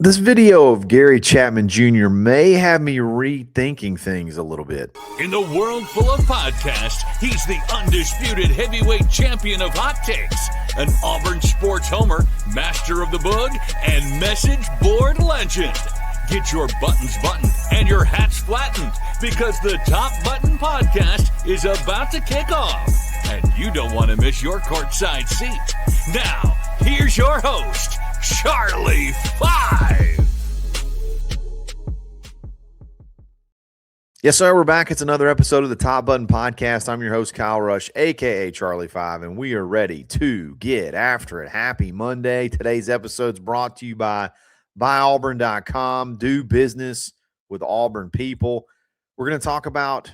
This video of Gary Chatman Jr. may have me rethinking things a little bit. In the world full of podcasts, he's the undisputed heavyweight champion of hot takes, an Auburn sports homer, master of the book, and message board legend. Get your buttons buttoned and your hats flattened because the Top Button Podcast is about to kick off. And you don't want to miss your courtside seat. Now, here's your host, Charlie 5. Yes, sir. We're back. It's another episode of the Top Button Podcast. I'm your host, Kyle Rush, a.k.a. Charlie 5, and we are ready to get after it. Happy Monday. Today's episode is brought to you by BuyAuburn.com. Do business with Auburn people. We're going to talk about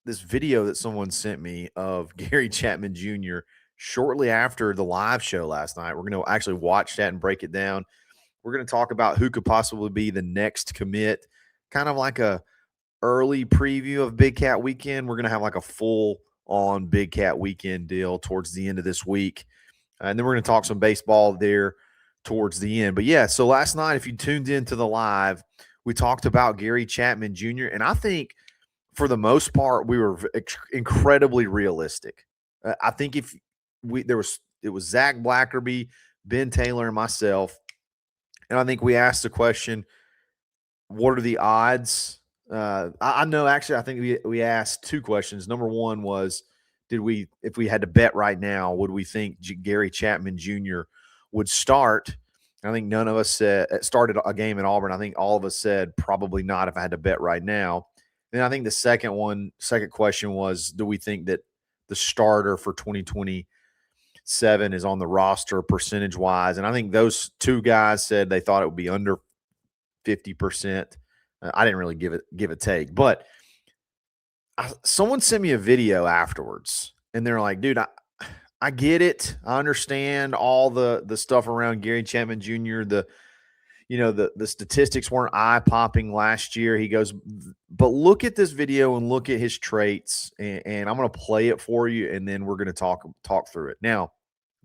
this video that someone sent me of Gary Chatman Jr. shortly after the live show last night. We're going to actually watch that and break it down. We're going to talk about who could possibly be the next commit, kind of like a early preview of Big Cat Weekend. We're going to have like a full-on Big Cat Weekend deal towards the end of this week. And then we're going to talk some baseball there towards the end. But, yeah, so last night, if you tuned into the live, we talked about Gary Chatman Jr., and I think for the most part we were incredibly realistic. I think it was Zach Blackerby, Ben Taylor, and myself, and I think we asked the question, what are the odds? I know, actually, I think we asked two questions. Number one was, if we had to bet right now, would we think Gary Chatman Jr. would start? I think none of us said started a game in Auburn. I think all of us said probably not if I had to bet right now. Then I think the second question was, do we think that the starter for 2027 is on the roster percentage-wise? And I think those two guys said they thought it would be under 50%. I didn't really give a take, but someone sent me a video afterwards, and they're like, dude, I get it. I understand all the stuff around Gary Chatman Jr. The statistics weren't eye-popping last year. He goes, but look at this video and look at his traits, and I'm going to play it for you, and then we're going to talk through it. Now,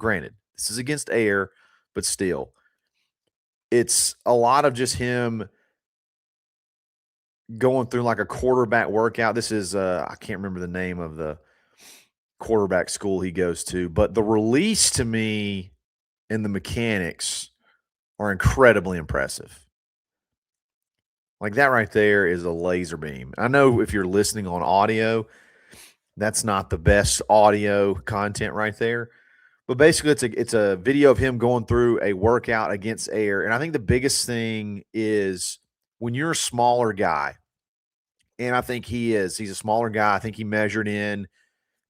granted, this is against air, but still, it's a lot of just him going through like a quarterback workout. This is I can't remember the name of the quarterback school he goes to, but the release to me and the mechanics are incredibly impressive. Like that right there is a laser beam. I know if you're listening on audio, that's not the best audio content right there. But basically it's a video of him going through a workout against air. And I think the biggest thing is when you're a smaller guy, and I think he's a smaller guy. I think he measured in.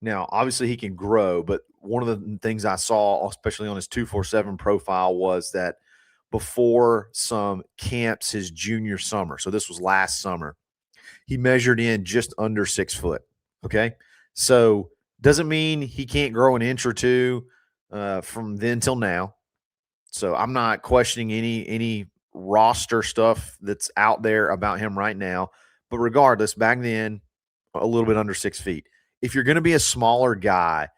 Now, obviously he can grow, but one of the things I saw, especially on his 247 profile, was that before some camps his junior summer, so this was last summer, he measured in just under 6 foot. Okay, so doesn't mean he can't grow an inch or two from then till now. So I'm not questioning any roster stuff that's out there about him right now. But regardless, back then, a little bit under 6 feet. If you're going to be a smaller guy,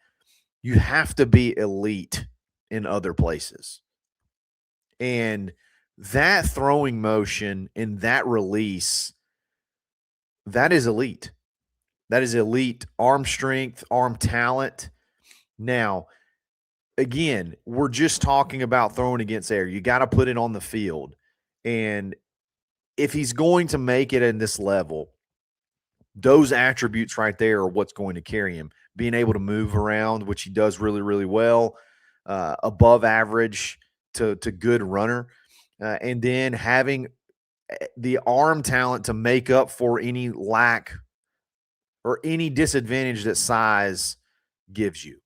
you have to be elite in other places. And that throwing motion and that release, that is elite. That is elite arm strength, arm talent. Now, again, we're just talking about throwing against air. You got to put it on the field. And if he's going to make it in this level, those attributes right there are what's going to carry him. Being able to move around, which he does really, really well, above average to good runner, and then having the arm talent to make up for any lack or any disadvantage that size gives you.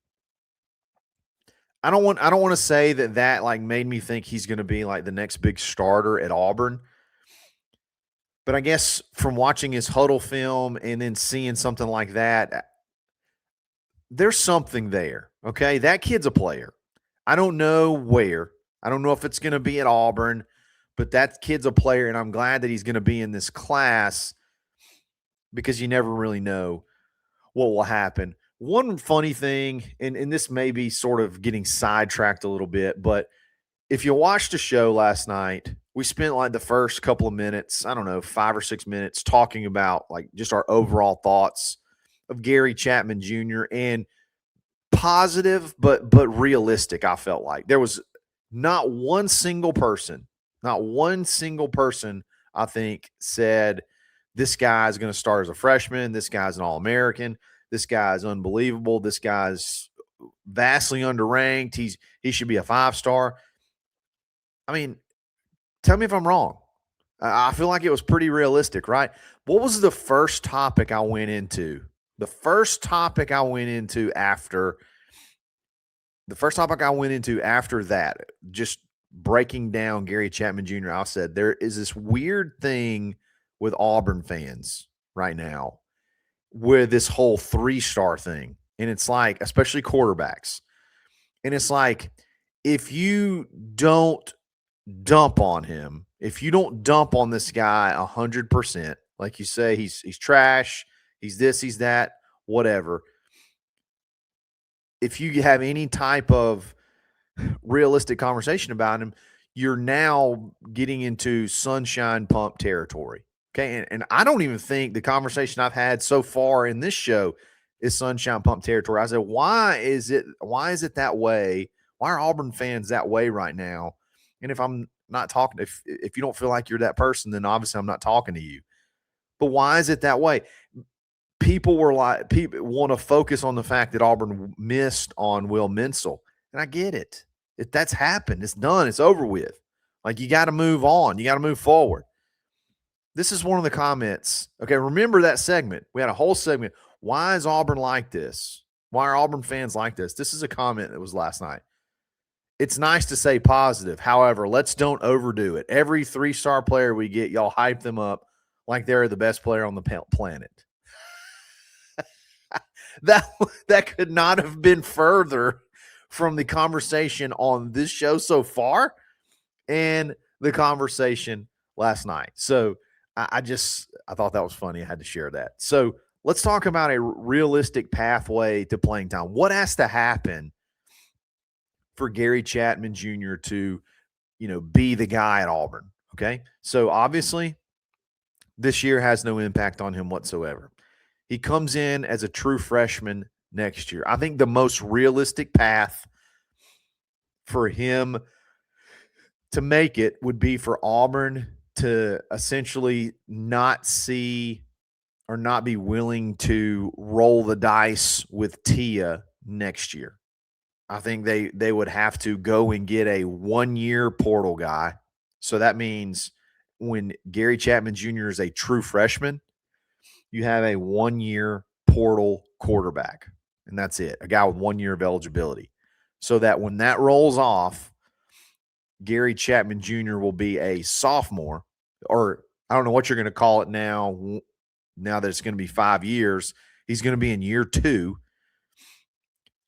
I don't want to say that like made me think he's going to be like the next big starter at Auburn. But I guess from watching his huddle film and then seeing something like that, there's something there, okay? That kid's a player. I don't know where. I don't know if it's going to be at Auburn, but that kid's a player, and I'm glad that he's going to be in this class because you never really know what will happen. One funny thing, and this may be sort of getting sidetracked a little bit, but if you watched the show last night, we spent like the first couple of minutes, I don't know, 5 or 6 minutes talking about like just our overall thoughts of Gary Chatman Jr. and positive but realistic. I felt like there was not one single person I think said this guy's going to start as a freshman, this guy's an All-American, this guy's unbelievable, this guy's vastly underranked, he should be a 5-star. I mean, tell me if I'm wrong. I feel like it was pretty realistic, right? What was the first topic I went into? The first topic I went into after that, just breaking down Gary Chatman Jr., I said there is this weird thing with Auburn fans right now with this whole 3-star thing. And it's like, especially quarterbacks. And it's like, if you don't dump on him, if you don't dump on this guy 100%, like you say, he's trash, he's this, he's that, whatever. If you have any type of realistic conversation about him, you're now getting into sunshine pump territory. Okay. And I don't even think the conversation I've had so far in this show is sunshine pump territory. I said, why is it that way? Why are Auburn fans that way right now? And if I'm not talking, if you don't feel like you're that person, then obviously I'm not talking to you. But why is it that way? People want to focus on the fact that Auburn missed on Will Menzel. And I get it. That's happened. It's done. It's over with. Like, you got to move on. You got to move forward. This is one of the comments. Okay, remember that segment. We had a whole segment. Why is Auburn like this? Why are Auburn fans like this? This is a comment that was last night. It's nice to say positive. However, let's don't overdo it. Every 3-star player we get, y'all hype them up like they're the best player on the planet. That could not have been further from the conversation on this show so far and the conversation last night. So I thought that was funny. I had to share that. So let's talk about a realistic pathway to playing time. What has to happen for Gary Chatman Jr. to, be the guy at Auburn? Okay. So obviously this year has no impact on him whatsoever. He comes in as a true freshman next year. I think the most realistic path for him to make it would be for Auburn to essentially not see or not be willing to roll the dice with Tia next year. I think they would have to go and get a 1-year portal guy. So that means when Gary Chatman Jr. is a true freshman, you have a 1-year portal quarterback, and that's it, a guy with 1 year of eligibility. So that when that rolls off, Gary Chatman Jr. will be a sophomore, or I don't know what you're going to call it now that it's going to be 5 years. He's going to be in year 2,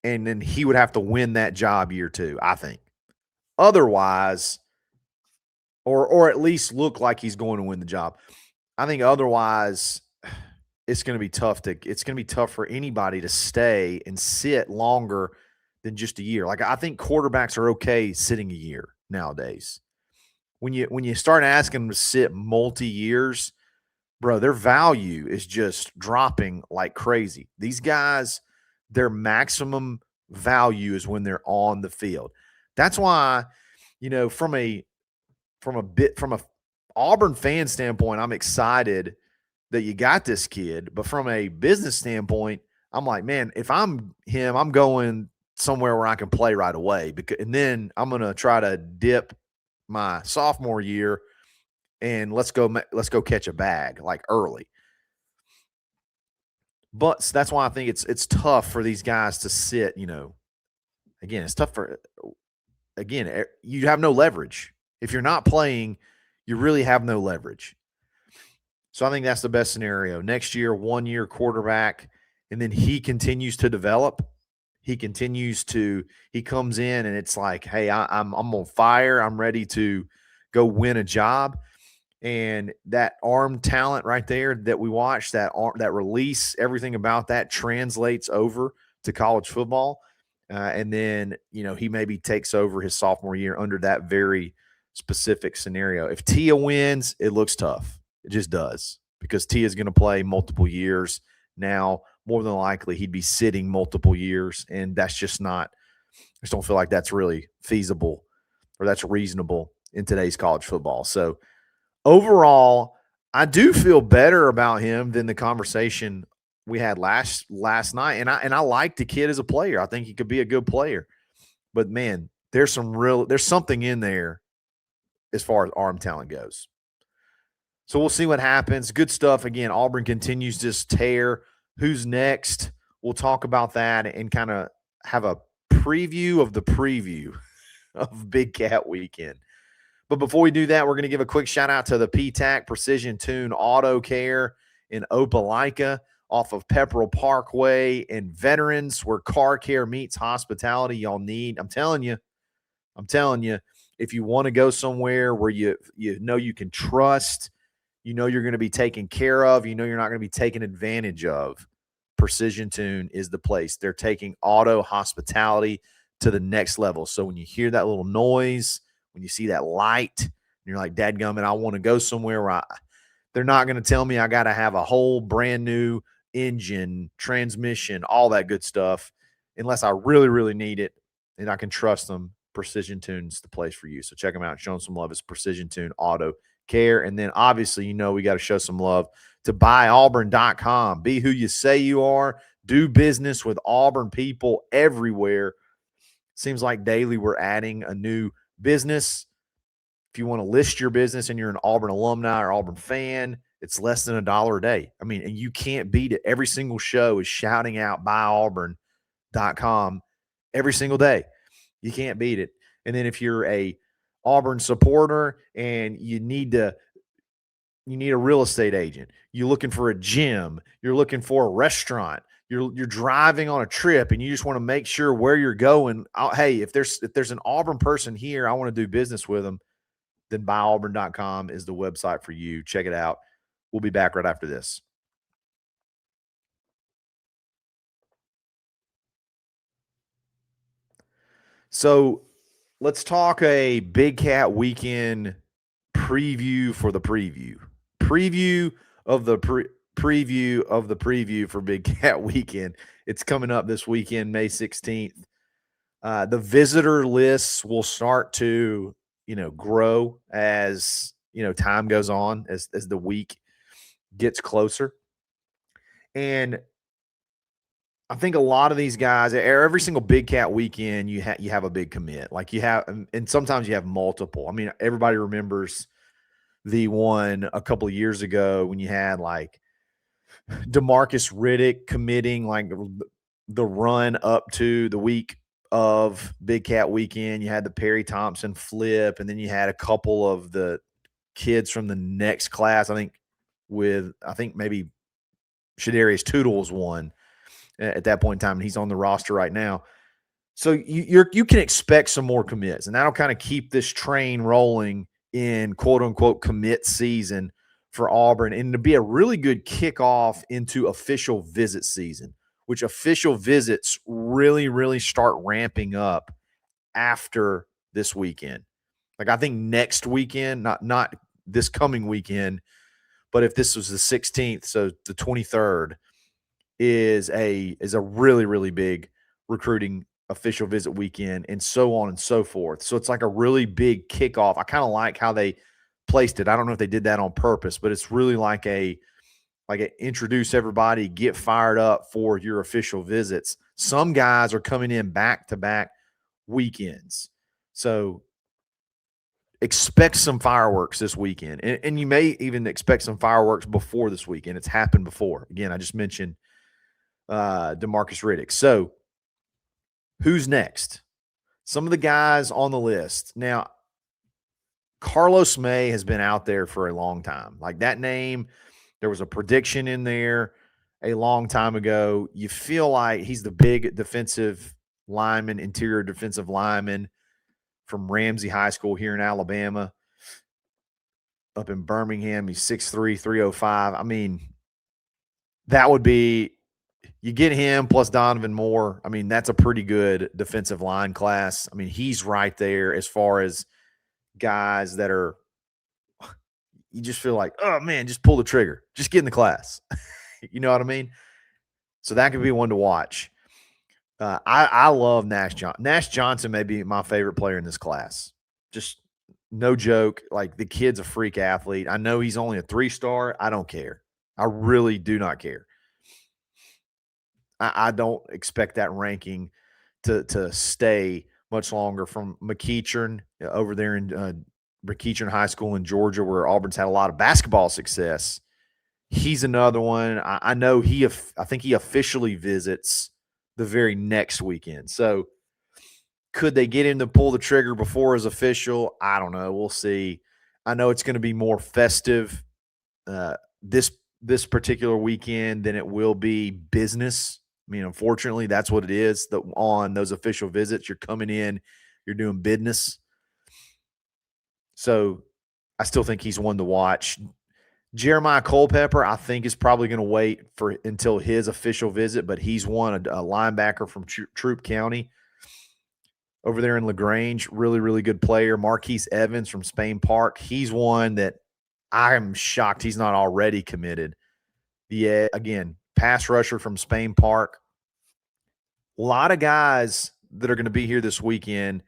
and then he would have to win that job year 2, I think. Otherwise, or at least look like he's going to win the job. I think otherwise it's going to be tough for anybody to stay and sit longer than just a year. Like, I think quarterbacks are okay sitting a year nowadays. When you start asking them to sit multi-years, bro, their value is just dropping like crazy. These guys, their maximum value is when they're on the field. That's why, from a Auburn fan standpoint, I'm excited that you got this kid. But from a business standpoint, I'm like, man, if I'm him, I'm going somewhere where I can play right away. And then I'm going to try to dip my sophomore year and let's go catch a bag like early. But that's why I think it's tough for these guys to sit, again, it's tough you have no leverage. If you're not playing, you really have no leverage. So I think that's the best scenario. Next year, 1-year quarterback, and then he continues to develop. He comes in and it's like, hey, I'm on fire. I'm ready to go win a job. And that arm talent right there that we watched, that release, everything about that translates over to college football. And then, he maybe takes over his sophomore year under that very specific scenario. If Tia wins, it looks tough. It just does, because Tia is going to play multiple years. Now, more than likely, he'd be sitting multiple years, and that's just not – I just don't feel like that's really feasible or that's reasonable in today's college football. So, overall, I do feel better about him than the conversation we had last night. And I like the kid as a player. I think he could be a good player. But man, there's something in there as far as arm talent goes. So we'll see what happens. Good stuff. Again, Auburn continues this tear. Who's next? We'll talk about that and kind of have a preview of the preview of Big Cat Weekend. But before we do that, we're going to give a quick shout out to the PTAC Precision Tune Auto Care in Opelika off of Pepperell Parkway and Veterans, where car care meets hospitality. Y'all need, I'm telling you, if you want to go somewhere where you know you can trust, you're going to be taken care of, you're not going to be taken advantage of, Precision Tune is the place. They're taking auto hospitality to the next level. So when you hear that little noise, when you see that light, and you're like, dadgummit, I want to go somewhere where they're not going to tell me I got to have a whole brand new engine, transmission, all that good stuff, unless I really, really need it and I can trust them. Precision Tune's the place for you. So check them out. Show them some love. It's Precision Tune Auto Care. And then obviously, we got to show some love to buyauburn.com. Be who you say you are. Do business with Auburn people everywhere. Seems like daily we're adding a new business. If you want to list your business and you're an Auburn alumni or Auburn fan, it's less than $1 a day. I mean, and you can't beat it. Every single show is shouting out buyauburn.com every single day. You can't beat it. And then if you're a Auburn supporter and you need a real estate agent, you're looking for a gym, you're looking for a restaurant, you're driving on a trip and you just want to make sure where you're going. Hey, if there's an Auburn person here, I want to do business with them, then buyauburn.com is the website for you. Check it out. We'll be back right after this. So let's talk a Big Cat Weekend preview for the preview. Preview of the preview for Big Cat Weekend. It's coming up this weekend, May 16th. The visitor lists will start to, grow as, time goes on, as the week gets closer. And I think a lot of these guys, every single Big Cat Weekend, you have a big commit. Like you have, and sometimes you have multiple. I mean, everybody remembers the one a couple of years ago when you had like DeMarcus Riddick committing like the run up to the week of Big Cat Weekend. You had the Perry Thompson flip, and then you had a couple of the kids from the next class. I think maybe Shadarius Toodles won at that point in time, and he's on the roster right now. So you can expect some more commits, and that'll kind of keep this train rolling in quote-unquote commit season for Auburn, and to be a really good kickoff into official visit season, which official visits really, really start ramping up after this weekend. Like I think next weekend, not this coming weekend, but if this was the 16th, so the 23rd is a really, really big recruiting official visit weekend, and so on and so forth. So it's like a really big kickoff. I kind of like how they placed it. I don't know if they did that on purpose, but it's really like a introduce everybody, get fired up for your official visits. Some guys are coming in back-to-back weekends. So expect some fireworks this weekend. And you may even expect some fireworks before this weekend. It's happened before. Again, I just mentioned DeMarcus Riddick. So who's next? Some of the guys on the list. Now, Carlos May has been out there for a long time. Like that name, there was a prediction in there a long time ago. You feel like he's the big defensive lineman, interior defensive lineman from Ramsey High School here in Alabama, up in Birmingham. He's 6'3", 305. I mean, that would be You get him plus Donovan Moore. I mean, that's a pretty good defensive line class. I mean, he's right there as far as guys that are, you just feel like, oh man, just pull the trigger. Just get in the class. You know what I mean? So that could be one to watch. I love Nash Johnson. Nash Johnson may be my favorite player in this class. Just no joke. Like, the kid's a freak athlete. I know he's only a 3-star. I don't care. I really do not care. I don't expect that ranking to stay much longer. From McEachern over there in McEachern High School in Georgia, where Auburn's had a lot of basketball success. He's another one. I know I think he officially visits the very next weekend. So could they get him to pull the trigger before his official? I don't know. We'll see. I know it's going to be more festive this particular weekend than it will be business. I mean, unfortunately, that's what it is. On those official visits, you're coming in, you're doing business. So I still think he's one to watch. Jeremiah Culpepper, I think, is probably going to wait until his official visit, but he's one, a linebacker from Troup County over there in LaGrange. Really, really good player. Marquise Evans from Spain Park. He's one that I am shocked he's not already committed. Yeah, again, pass rusher from Spain Park. A lot of guys that are going to be here this weekend,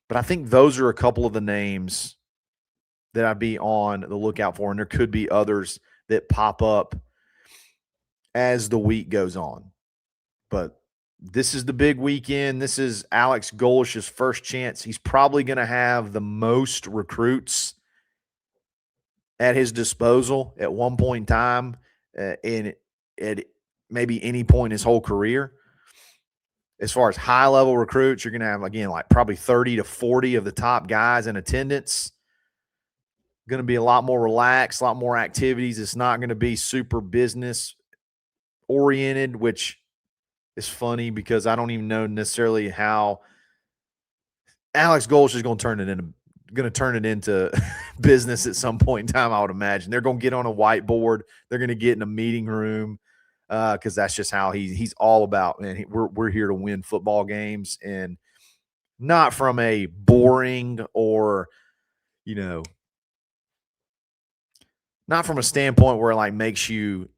but I think those are a couple of the names that I'd be on the lookout for, and there could be others that pop up as the week goes on. But this is the big weekend. This is Alex Golish's first chance. He's probably going to have the most recruits at his disposal at one point in time, and at maybe any point in his whole career. As far as high-level recruits, you're going to have, again, like probably 30 to 40 of the top guys in attendance. Going to be a lot more relaxed, a lot more activities. It's not going to be super business oriented, which is funny because I don't even know necessarily how Alex Golish is going to turn it into business at some point in time. I would imagine they're going to get on a whiteboard. They're going to get in a meeting room because that's just how he's all about. Man, we're here to win football games, and not from a boring or not from a standpoint where it like makes you,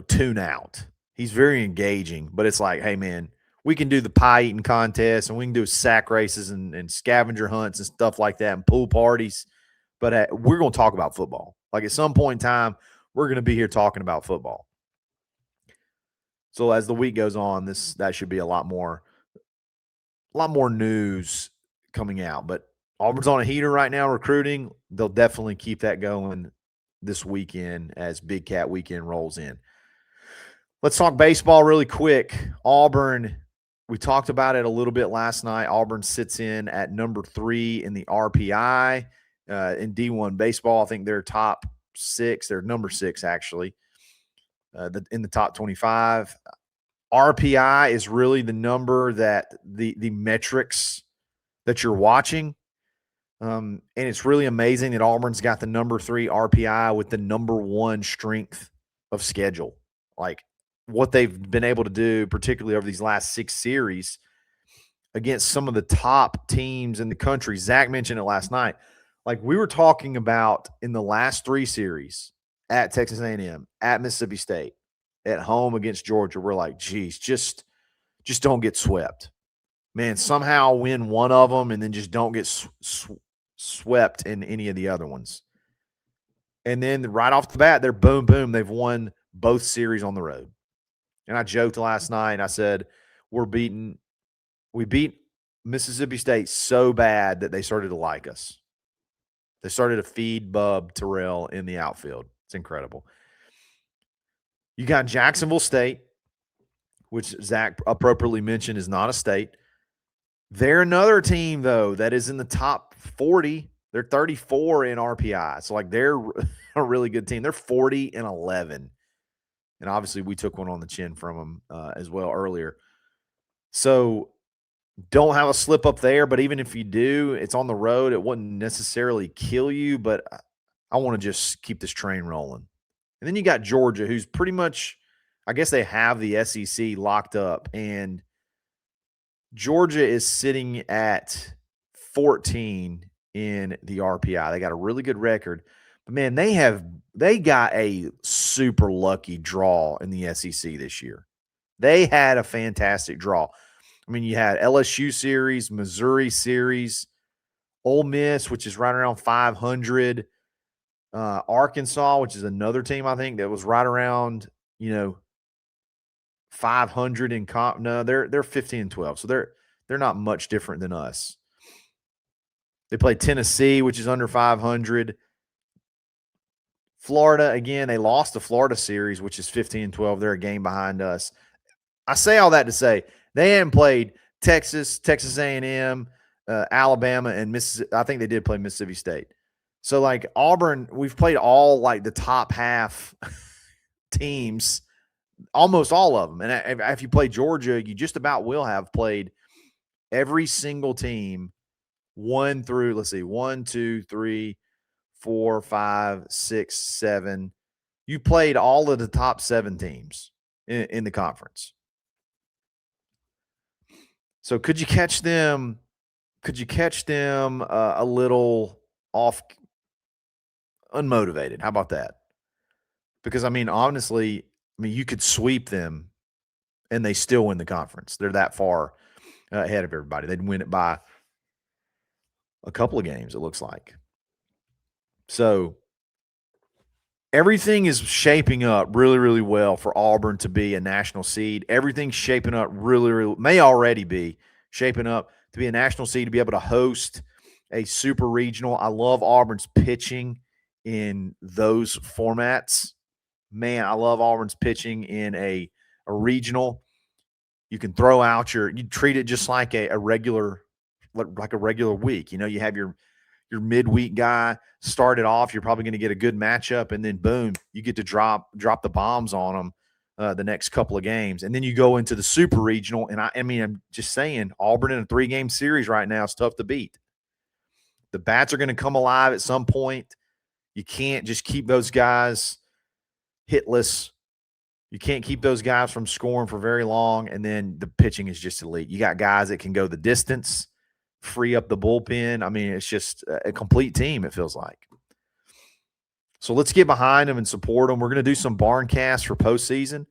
tune out. He's very engaging, but it's like, hey man, we can do the pie eating contest and we can do sack races and scavenger hunts and stuff like that and pool parties. But we're going to talk about football. Like, at some point in time, we're going to be here talking about football. So as the week goes on, that should be a lot more news coming out. But Auburn's on a heater right now recruiting. They'll definitely keep that going this weekend as Big Cat Weekend rolls in. Let's talk baseball really quick. Auburn, we talked about it a little bit last night. Auburn sits in at number 3 in the RPI. In D1 baseball, I think they're top 6. They're number 6, actually, in the top 25. RPI is really the number that the metrics that you're watching. And it's really amazing that Auburn's got the number 3 RPI with the number 1 strength of schedule. Like, what they've been able to do, particularly over these last 6 series against some of the top teams in the country. Zach mentioned it last night. Like, we were talking about in the last 3 series at Texas A&M, at Mississippi State, at home against Georgia, we're like, geez, just don't get swept. Man, somehow win one of them and then just don't get swept in any of the other ones. And then right off the bat, they're boom, boom. They've won both series on the road. And I joked last night, and I said, we beat Mississippi State so bad that they started to like us. They started to feed Bub Terrell in the outfield. It's incredible. You got Jacksonville State, which Zach appropriately mentioned is not a state. They're another team, though, that is in the top 40. They're 34 in RPI. So, like, they're a really good team. They're 40-11. And obviously we took one on the chin from them as well earlier. So don't have a slip up there, but even if you do, it's on the road. It wouldn't necessarily kill you, but I want to just keep this train rolling. And then you got Georgia, who's pretty much I guess they have the SEC locked up, and Georgia is sitting at 14 in the RPI. They got a really good record. But man, they got a super lucky draw in the SEC this year. They had a fantastic draw. I mean, you had LSU series, Missouri series, Ole Miss, which is right around 500, Arkansas, which is another team I think that was right around 500 in comp. No, they're 15-12, so they're not much different than us. They played Tennessee, which is under 500. Florida, again, they lost the Florida series, which is 15-12. They're a game behind us. I say all that to say they haven't played Texas A&M, Alabama, and Mississippi. I think they did play Mississippi State. So, like, Auburn, we've played all, like, the top half teams, almost all of them. And if you play Georgia, you just about will have played every single team 1 through, 1, 2, 3, 4, 5, 6, 7. You played all of the top 7 teams in the conference. So could you catch them? Could you catch them a little off, unmotivated? How about that? Because, I mean, honestly, you could sweep them and they still win the conference. They're that far ahead of everybody. They'd win it by a couple of games, it looks like. So everything is shaping up really, really well for Auburn to be a national seed. Everything's shaping up really, really, may already be shaping up to be a national seed, to be able to host a super regional. I love Auburn's pitching in those formats. Man, I love Auburn's pitching in a regional. You can throw out you treat it just like a regular week. You have your midweek guy start it off. You're probably going to get a good matchup, and then boom, you get to drop the bombs on them the next couple of games. And then you go into the super regional. And I'm just saying, Auburn in a 3-game series right now is tough to beat. The bats are going to come alive at some point. You can't just keep those guys hitless. You can't keep those guys from scoring for very long. And then the pitching is just elite. You got guys that can go the distance, free up the bullpen. I mean, it's just a complete team, it feels like. So let's get behind them and support them. We're going to do some barn casts for postseason,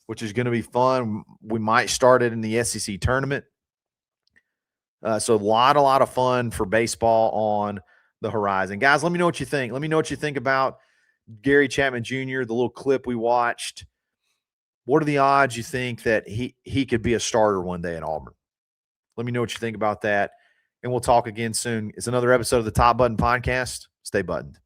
which is going to be fun. We might start it in the SEC tournament. So a lot of fun for baseball on the horizon. Guys, let me know what you think. Let me know what you think about Gary Chatman Jr., the little clip we watched. What are the odds you think that he could be a starter one day in Auburn? Let me know what you think about that, and we'll talk again soon. It's another episode of the Top Button Podcast. Stay buttoned.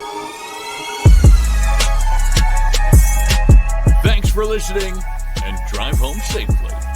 Thanks for listening, and drive home safely.